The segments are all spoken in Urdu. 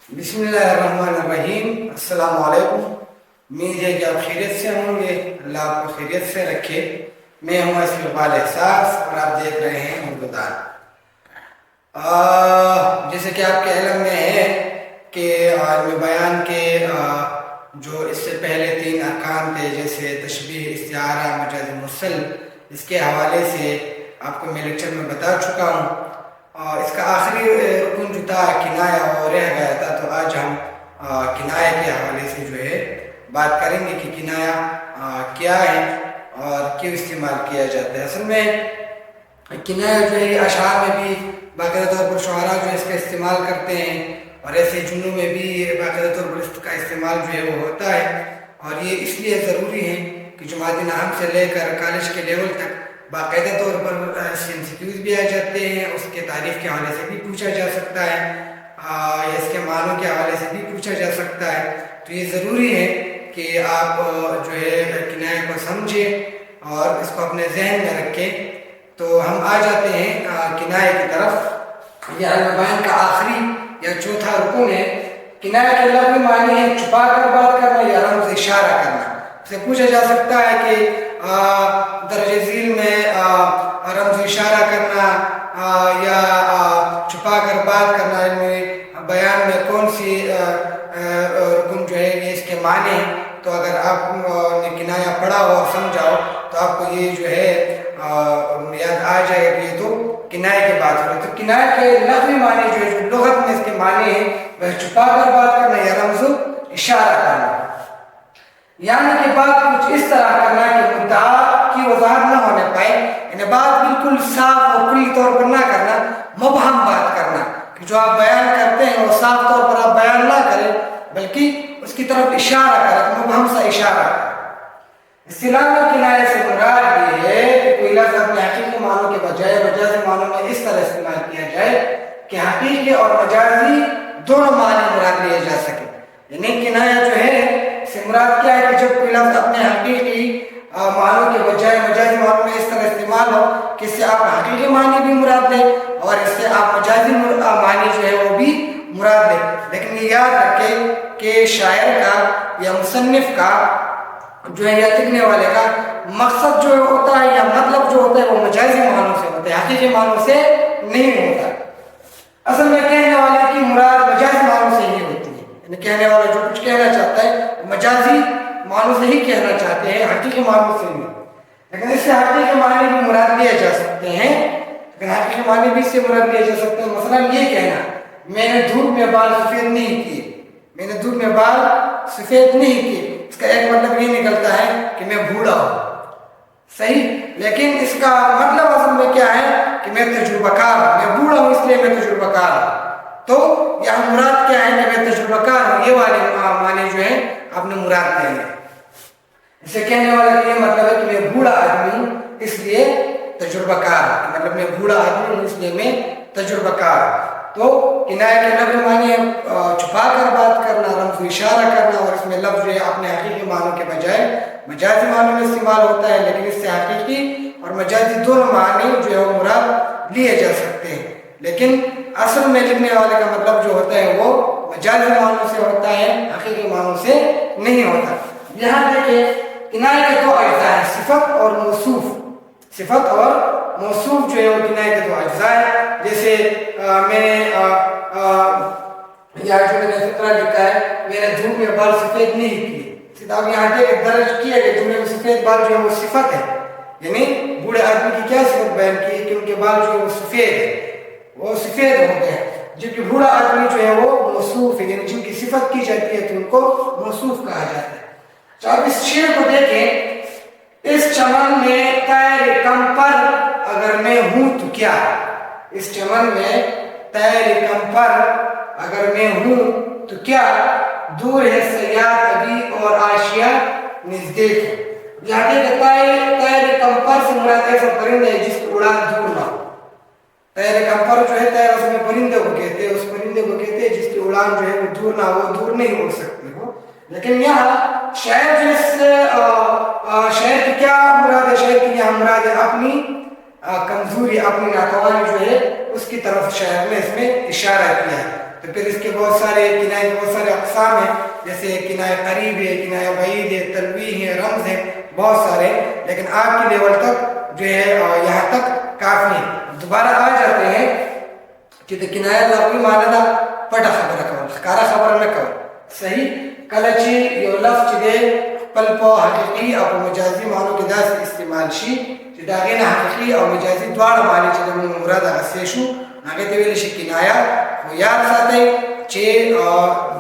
بسم اللہ الرحمن الرحیم۔ السلام علیکم۔ امید ہے کہ آپ خیریت سے ہوں گے، اللہ آپ کو خیریت سے رکھے۔ میں ہوں اقبال احساس اور آپ دیکھ رہے ہیں اردو دان۔ جیسے کہ آپ کے علم میں ہے کہ علم بیان کے جو اس سے پہلے 3 ارکان تھے، جیسے تشبیہ، استعارہ، مجاز مرسل، اس کے حوالے سے آپ کو میں لیکچر میں بتا چکا ہوں۔ اس کا آخری رکن جو تھا کنایہ وہ رہ گیا تھا، تو آج ہم کنایہ کے حوالے سے جو ہے بات کریں گے کہ کنایہ کیا ہے اور کیوں استعمال کیا جاتا ہے۔ اصل میں کنایہ جو ہے اشعار میں بھی باقاعدہ طور پر شعراء جو ہے اس کا استعمال کرتے ہیں، اور ایسے جملوں میں بھی باقاعدہ طور پر اس کا استعمال جو ہے وہ ہوتا ہے، اور یہ اس لیے ضروری ہے کہ جماعت نام سے لے کر کالج کے لیول تک باقاعدہ طور پر MCQs بھی آ جاتے ہیں، اس کے تعریف کے حوالے سے بھی پوچھا جا سکتا ہے، یا اس کے معنوں کے حوالے سے بھی پوچھا جا سکتا ہے۔ تو یہ ضروری ہے کہ آپ جو ہے کنایہ کو سمجھیں اور اس کو اپنے ذہن میں رکھیں۔ تو ہم آ جاتے ہیں کنایہ کی طرف۔ یہ علم بیان کا آخری یا چوتھا رکن ہے۔ کنایہ کے لفظی معنی ہے چھپا کر بات کرنا یا رمز اشارہ کرنا۔ سے پوچھا جا سکتا ہے کہ درج ذیل میں رمز اشارہ کرنا یا چھپا کر بات کرنا، بیان میں کون سی رکن جو ہے یہ اس کے معنی ہیں۔ تو اگر آپ نے کنایہ پڑھا ہو اور سمجھا ہو تو آپ کو یہ جو ہے یاد آ جائے کہ یہ تو کنایہ کی بات ہو رہی ہے۔ تو کنایہ کے لفظی معنی جو ہے، جو لغت میں اس کے معنی ہیں، وہ چھپا کر بات کرنا یا رمز اشارہ کرنا، یعنی کہ بات کچھ اس طرح کرنا کہ مدعا کی وضاحت نہ ہونے پائے، یعنی بات بالکل صاف اور کلی طور پر نہ کرنا، مبہم بات کرنا، کہ جو آپ بیان کرتے ہیں وہ صاف طور پر آپ بیان نہ کریں بلکہ اس کی طرف اشارہ کریں، مبہم سا اشارہ کریں۔ اصطلاح میں کنایہ سے مراد یہ ہے کہ کوئی لفظ اپنے حقیقی معنوں کے بجائے مجازی معنوں میں اس طرح استعمال کیا جائے کہ حقیقی اور مجازی دونوں معنی مراد لیے جا سکے۔ یعنی کنایہ جو ہے سے مراد کیا ہے کہ جب کوئی لفظ اپنے حقیقی معنوں کے بجائے مجازی معنوں میں اس طرح استعمال ہو کہ اس سے آپ حقیقی معنی بھی مراد لیں اور اس سے آپ مجازی معنی جو ہے وہ بھی مراد لیں۔ لیکن یہ یاد رکھیں کہ شاعر کا یا مصنف کا جو ہے یا لکھنے والے کا مقصد جو ہوتا ہے یا مطلب جو ہوتا ہے وہ مجازی معنوں سے ہوتا ہے، حقیقی معنوں سے نہیں ہوتا۔ اصل میں کہنے والے کی مراد مجازی معنوں سے ہی ہوتی ہے، یعنی کہنے والا جو کچھ کہنا چاہتا ہے مجازی معنوں سے ہی کہنا چاہتے ہیں، حقیقی معنوں سے نہیں۔ لیکن اس سے حقیقی معنی بھی مراد لیے جا سکتے ہیں، لیکن حقیقی معنی بھی اس سے مراد لیے جا سکتے ہیں۔ مثلا یہ کہنا میں نے دھوپ میں بال سفید نہیں کیے، میں نے دھوپ میں بال سفید نہیں کیے، اس کا ایک مطلب یہ نکلتا ہے کہ میں بوڑھا ہوں، صحیح، لیکن اس کا مطلب اصل میں کیا ہے کہ میں تجربہ کار ہوں، میں بوڑھا ہوں اس لیے میں تجربہ کار ہوں۔ تو یہاں مراد کیا ہے کہ میں تجربہ کار ہوں، یہ والے معنی جو ہیں آپ نے مراد لے لیں۔ اسے کہنے والا یہ مطلب ہے کہ میں بوڑھا آدمی ہوں اس لیے تجربہ کار ہوں، مطلب میں بوڑھا آدمی ہوں اس لیے میں تجربہ کار ہوں۔ تو کنایہ کے لفظ معنی ہے چھپا کر بات کرنا، رمز و اشارہ کرنا، اور اس میں لفظ جو ہے اپنے حقیقی معنوں کے بجائے مجازی معنوں میں استعمال ہوتا ہے، لیکن اس سے حقیقی اور مجازی دونوں معنی جو ہے وہ مراد لیے جا سکتے ہیں۔ لیکن اصل میں لکھنے والے کا مطلب جو ہوتا ہے وہ مجازی معنوں سے ہوتا ہے، حقیقی معنوں سے نہیں ہوتا۔ یہاں دیکھیں کنایہ کے 2 اجزاء ہیں، صفت اور موصوف۔ صفت اور موصوف جو ہے وہ کنایہ کے 2 اجزاء ہیں۔ جیسے میں نے یا جو میں نے فقرہ لکھا ہے میں نے دھوپ میں بال سفید نہیں کیے، کتاب یہاں پہ درج کیا کہ جملے میں سفید بال جو ہے وہ صفت ہے، یعنی بوڑھے آدمی کی کیا صفت بیان کی کہ ان کے بال جو ہے وہ سفید ہے، وہ سفید ہو گئے، جبکہ بوڑھا آدمی جو ہے وہ موصوف ہے، یعنی جن کی صفت کی جاتی ہے تو ان کو موصوف کہا جاتا ہے۔ تو اب اس شعر کو دیکھیں، اس چمن میں طیر کم پر اگر میں ہوں تو کیا، اس چمن میں طیر کم پر اگر میں ہوں تو کیا، دور ہے صیاد ابھی اور آشیاں نزدیک ہے۔ یہاں کہ طیر کم پر سے مراد ایسا پرندہ ہے جس کی اڑان دور نہ ہو۔ طیر کم پر جو ہے طیر اصل میں پرندے کو کہتے ہیں، اس پرندے کو کہتے ہیں جس کی اڑان جو ہے وہ دور نہ ہو، دور نہیں اڑ سکتے ہو۔ لیکن یہاں شاعر شاعر کی کیا مراد ہے، شاعر کی یہاں مراد ہے اپنی کمزوری، اپنی ناتوانی جو ہے اس کی طرف شاعر نے اس میں اشارہ کیا ہے۔ تو پھر اس کے بہت سارے کنائے کے بہت سارے اقسام ہیں، جیسے کنائے قریب ہے، کنائے بعید ہے، تلویح ہے، رمز ہے، بہت سارے، لیکن آج کی لیول تک جو ہے یہاں تک کافی ہے. دوبارہ آ جاتے ہیں کہ د کنایه لغوي معنی ده پټه خبره کول، ښکاره خبره نه کول. صحیح. کله چې یو لفظ چې دی خپل په حقیقي او په مجازي معنو کې داسې استعمال شي چې د هغې نه حقیقي او مجازي دواړه معنی چې زموږ مراد هغه شو، هغې ته ویلی شي کنایه. خو یاد ساتئ چې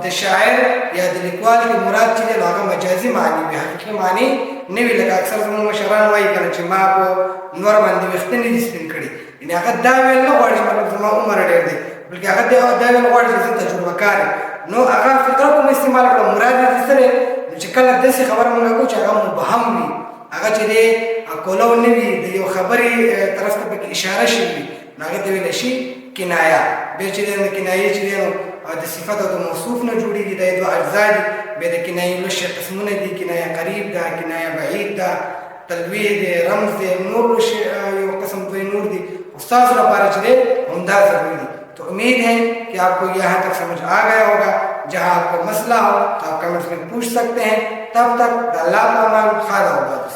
د شاعر یا د لیکوال کې مراد چې دی نو هغه مجازي معنی وي، حقیقي معنی نه وي. لکه اکثر زموږ مشران وایي که نه چې ما په نور باندې ویښته نه دي سپین کړي، یعنې هغه دا ویل نه غواړي چې مطلب زما عمر ډېر دی، بلکې هغه دا ویل غواړي چې زه تجربه کار یم. نو هغه فقره کوم استعمال کړه، مراد یې څه دی چې کله داسې خبره مونږ کوو چې هغه مبهم وي، هغه چې دی کولو نه وي، د یو خبرې طرف ته پکې اشاره شوي وي، نو هغې ته ویلی شي کنایه. بیا چې دی نو کنایې چې دی نو د صفت او د موصوف نه جوړېږي، دا یې دوه اجزا دي. بیا د کنایې لوشي قسمونه دي، کنایه قریب ده، کنایه بعید ده، تلویح دی، رمز دی، نور لوشي یو قسم دوی نور دي. استاذ لپاره چې دی عمدہ ضروری دي. تو امید ہے کہ آپ کو یہاں تک سمجھ آ گیا ہوگا. جہاں آپ کو مسئلہ ہو تو آپ کمنٹس میں پوچھ سکتے ہیں. تب تک اللہ کا امان، خدا حافظ.